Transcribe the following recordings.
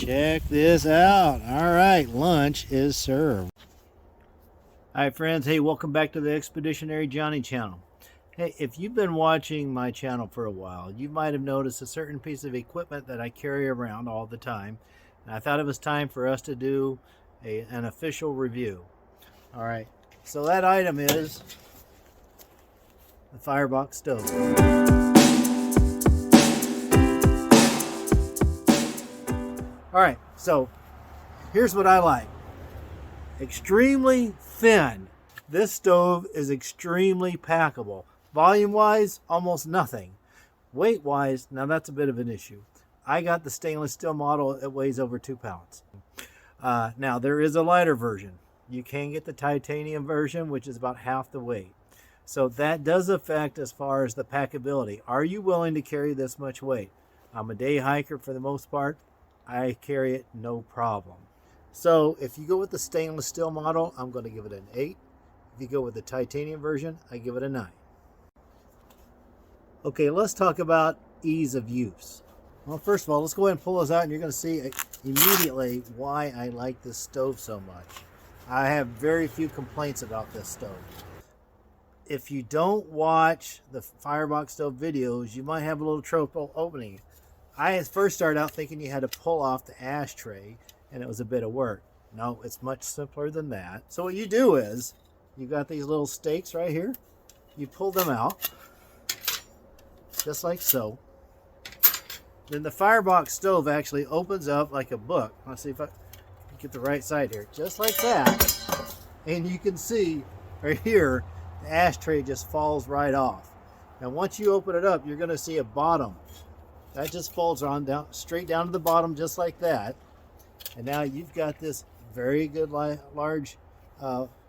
Check this out. All right, lunch is served. Hi friends, hey, welcome back to the Expeditionary Johnny channel. Hey, if you've been watching my channel for a while, you might have noticed a certain piece of equipment that I carry around all the time. And I thought it was time for us to do an official review. All right, so that item is the Firebox stove. All right, so here's what I like. Extremely thin. This stove is extremely packable. Volume-wise, almost nothing. Weight-wise, now that's a bit of an issue. I got the stainless steel model. It weighs over 2 pounds. Now, there is a lighter version. You can get the titanium version, which is about half the weight. So that does affect as far as the packability. Are you willing to carry this much weight? I'm a day hiker for the most part. I carry it no problem. So if you go with the stainless steel model, I'm going to give it an 8. If you go with the titanium version, I give it a 9. Okay, let's talk about ease of use. Well, first of all, let's go ahead and pull this out, and you're going to see immediately why I like this stove so much. I have very few complaints about this stove. If you don't watch the Firebox stove videos, you might have a little trouble opening it. I first started out thinking you had to pull off the ashtray, and it was a bit of work. No, it's much simpler than that. So what you do is, you got these little stakes right here. You pull them out, just like so. Then the Firebox stove actually opens up like a book. Let's see if I can get the right side here. Just like that. And you can see right here, the ashtray just falls right off. Now once you open it up, you're going to see a bottom. That just folds on down, straight down to the bottom, just like that. And now you've got this very good large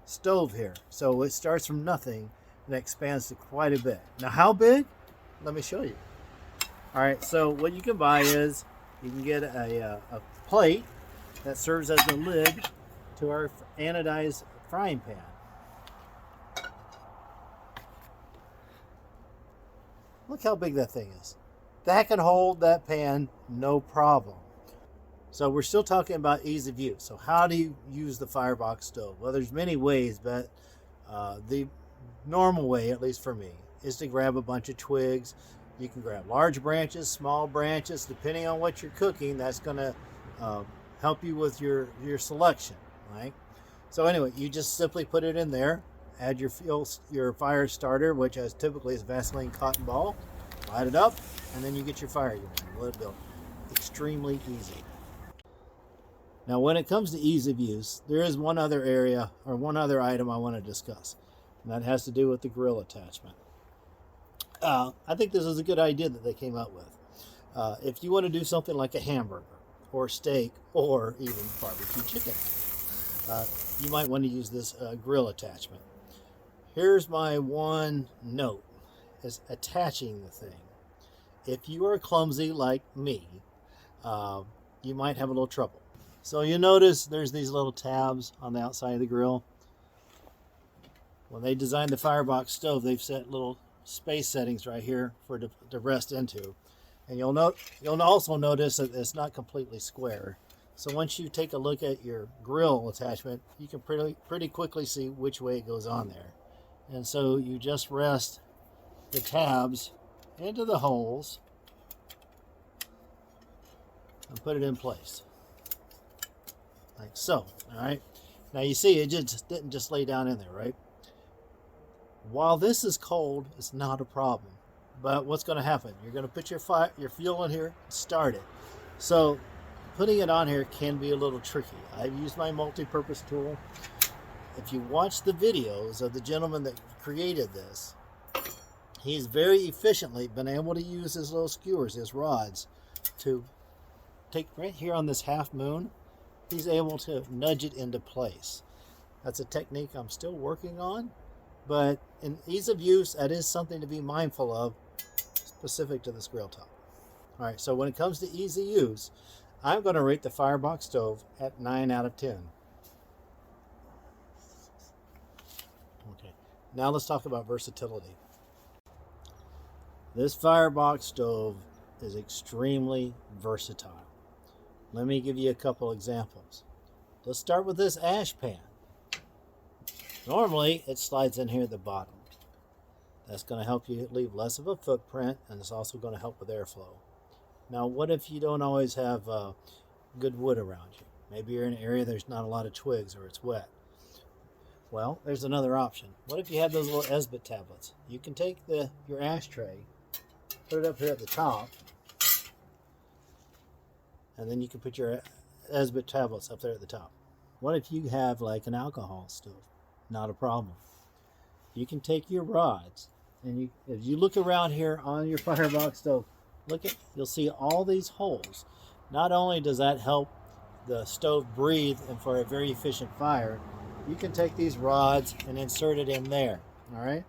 stove here. So it starts from nothing and expands to quite a bit. Now how big? Let me show you. All right, so what you can buy is you can get a plate that serves as the lid to our anodized frying pan. Look how big that thing is. That can hold that pan no problem. So we're still talking about ease of use. So how do you use the Firebox stove? Well, there's many ways, but the normal way, at least for me, is to grab a bunch of twigs. You can grab large branches, small branches, depending on what you're cooking. That's going to help you with your selection, right? So anyway, you just simply put it in there, add your fire starter, which is typically is Vaseline cotton ball, light it up, and then you get your fire going. Let it go. Extremely easy. Now, when it comes to ease of use, there is one other area or one other item I want to discuss, and that has to do with the grill attachment. I think this is a good idea that they came up with. If you want to do something like a hamburger or steak or even barbecue chicken, you might want to use this grill attachment. Here's my one note, is attaching the thing. If you are clumsy like me, you might have a little trouble. So you notice there's these little tabs on the outside of the grill. When they designed the Firebox stove, they've set little space settings right here for to rest into. And you'll also notice that it's not completely square. So once you take a look at your grill attachment, you can pretty quickly see which way it goes on there. And so you just rest the tabs into the holes and put it in place. Like so, all right? Now you see it just didn't just lay down in there, right? While this is cold, it's not a problem. But what's going to happen? You're going to put your fuel in here, start it. So putting it on here can be a little tricky. I've used my multi-purpose tool. If you watch the videos of the gentleman that created this, he's very efficiently been able to use his little skewers, his rods, to take right here on this half moon. He's able to nudge it into place. That's a technique I'm still working on, but in ease of use, that is something to be mindful of, specific to this grill top. All right, so when it comes to easy use, I'm going to rate the Firebox stove at 9 out of 10. Okay, now let's talk about versatility. This Firebox stove is extremely versatile. Let me give you a couple examples. Let's start with this ash pan. Normally, it slides in here at the bottom. That's going to help you leave less of a footprint, and it's also going to help with airflow. Now, what if you don't always have good wood around you? Maybe you're in an area there's not a lot of twigs or it's wet. Well, there's another option. What if you have those little Esbit tablets? You can take your ashtray, put it up here at the top, and then you can put your Esbit tablets up there at the top. What if you have like an alcohol stove? Not a problem. You can take your rods, and if you look around here on your Firebox stove, you'll see all these holes. Not only does that help the stove breathe and for a very efficient fire, you can take these rods and insert it in there. All right.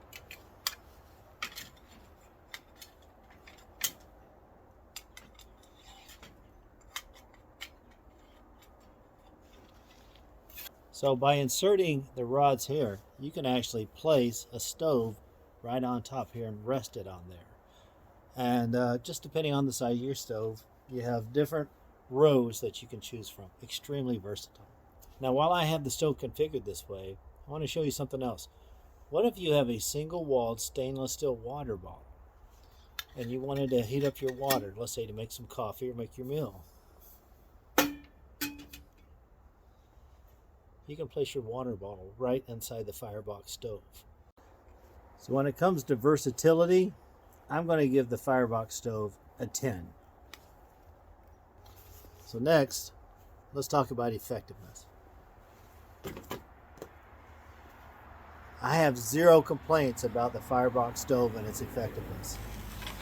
So by inserting the rods here, you can actually place a stove right on top here and rest it on there. And just depending on the size of your stove, you have different rows that you can choose from. Extremely versatile. Now, while I have the stove configured this way, I want to show you something else. What if you have a single-walled stainless steel water bottle and you wanted to heat up your water, let's say to make some coffee or make your meal? You can place your water bottle right inside the Firebox stove. So when it comes to versatility, I'm going to give the Firebox stove a 10. So next, let's talk about effectiveness. I have zero complaints about the Firebox stove and its effectiveness.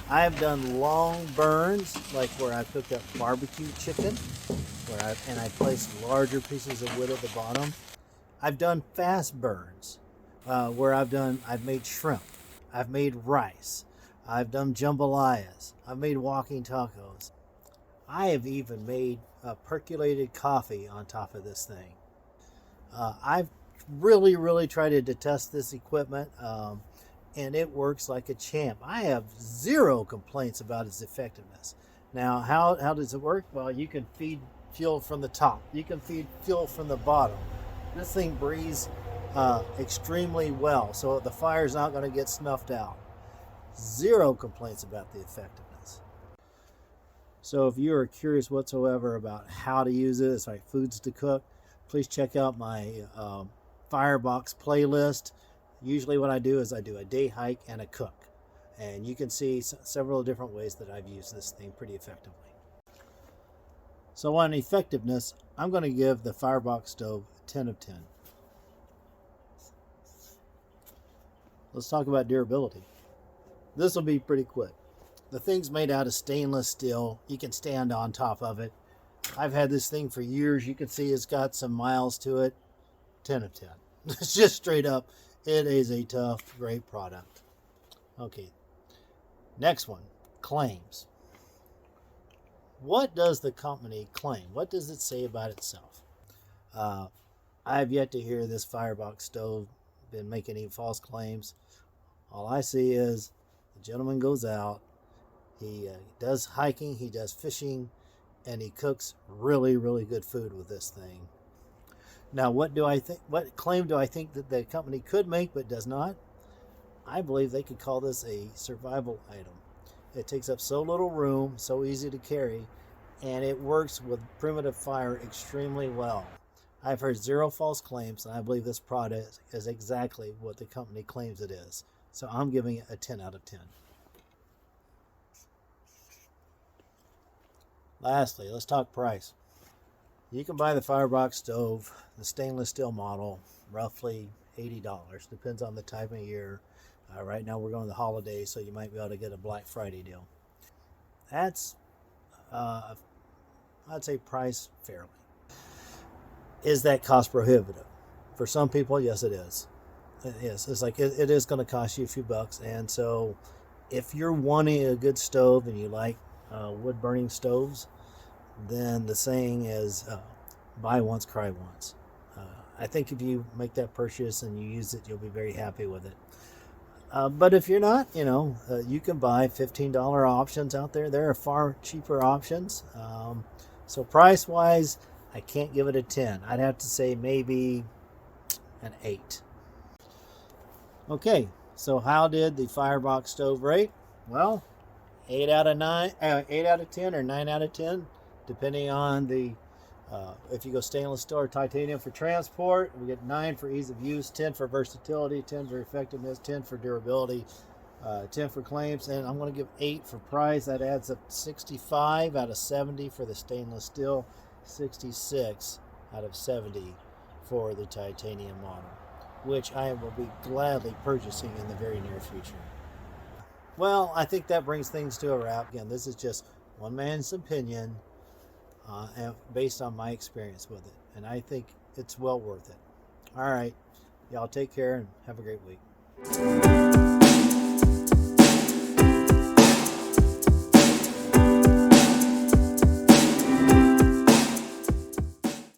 I have done long burns, like where I cooked up barbecue chicken, and I placed larger pieces of wood at the bottom. I've done fast burns, where I've made shrimp, I've made rice, I've done jambalayas, I've made walking tacos. I have even made percolated coffee on top of this thing. I've really tried to test this equipment, and it works like a champ. I have zero complaints about its effectiveness. Now, how does it work? Well, you can feed fuel from the top. You can feed fuel from the bottom. This thing breathes extremely well, so the fire's not going to get snuffed out. Zero complaints about the effectiveness. So if you are curious whatsoever about how to use it, it's like foods to cook, please check out my Firebox playlist. Usually what I do is I do a day hike and a cook. And you can see several different ways that I've used this thing pretty effectively. So on effectiveness, I'm going to give the Firebox stove a 10 of 10. Let's talk about durability. This will be pretty quick. The thing's made out of stainless steel. You can stand on top of it. I've had this thing for years. You can see it's got some miles to it. 10 of 10. It's just straight up. It is a tough, great product. Okay. Next one. Claims. What does the company claim? What does it say about itself? I have yet to hear this Firebox stove been making any false claims. All I see is the gentleman goes out, he does hiking, he does fishing, and he cooks really good food with this thing. Now, what claim do I think that the company could make but does not? I believe they could call this a survival item. It takes up so little room, so easy to carry, and it works with primitive fire extremely well. I've heard zero false claims, and I believe this product is exactly what the company claims it is. So I'm giving it a 10 out of 10. Lastly, let's talk price. You can buy the Firebox stove, the stainless steel model, roughly $80. Depends on the time of year. Right now we're going to the holidays, so you might be able to get a Black Friday deal. That's, I'd say, priced fairly. Is that cost prohibitive? For some people, yes, it is. It is. It's like it is going to cost you a few bucks, and so if you're wanting a good stove and you like wood burning stoves, then the saying is buy once, cry once. I think if you make that purchase and you use it, you'll be very happy with it. But if you're not, you can buy $15 options out there. There are far cheaper options. So price wise, I can't give it a 10. I'd have to say maybe an 8. Okay, so how did the Firebox stove rate? Well, 8 out of 9, 8 out of 10, or 9 out of 10, depending on the. If you go stainless steel or titanium for transport, we get 9 for ease of use, 10 for versatility, 10 for effectiveness, 10 for durability, 10 for claims, and I'm going to give 8 for price. That adds up 65 out of 70 for the stainless steel, 66 out of 70 for the titanium model, which I will be gladly purchasing in the very near future. Well, I think that brings things to a wrap. Again, this is just one man's opinion based on my experience with it, and I think it's well worth it. All right, y'all take care and have a great week.